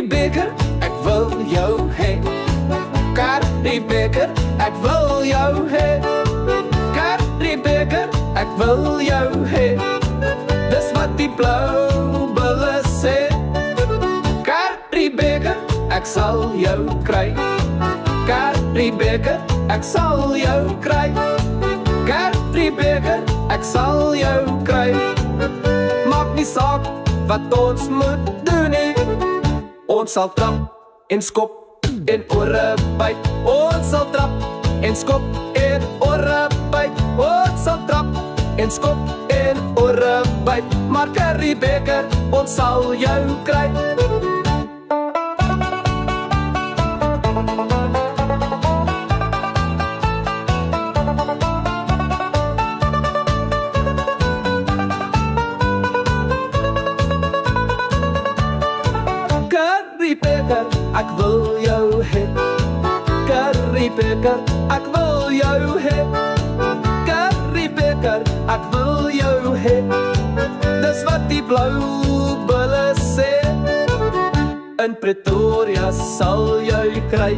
beker, ek wil jou hê. Currie beker, ek wil jou hê. Currie beker, ek wil jou hê. Dis wat die blou bulle sê. Currie beker, ek sal jou kry. Currie beker, ek sal jou kry. Currie beker, ek sal jou kry. Maak nie saak wat ons moet doen nie. Ons sal trap en skop en ore byt. Ons sal trap en skop en ore byt. Ons sal trap en skop en ore byt. Maar currie beker, ons sal jou kry. Currie beker, ek wil jou hê. Currie beker, ek wil jou hê. Currie beker, ek wil jou hê. Dis wat die blou bulle sê. In Pretoria sal jy kry.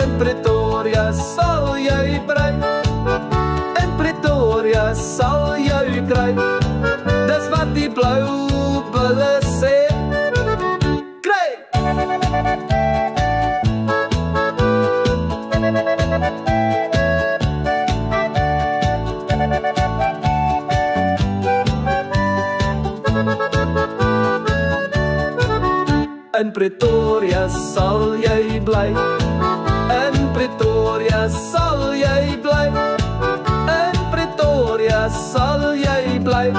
In Pretoria sal jy bly. In Pretoria sal jy kry. Dis wat die blou bulle sê. In Pretoria sal jy bly. In Pretoria sal jy bly. In Pretoria sal jy bly.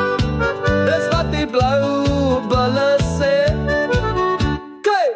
Dis wat die blou bulle sê. Kyk!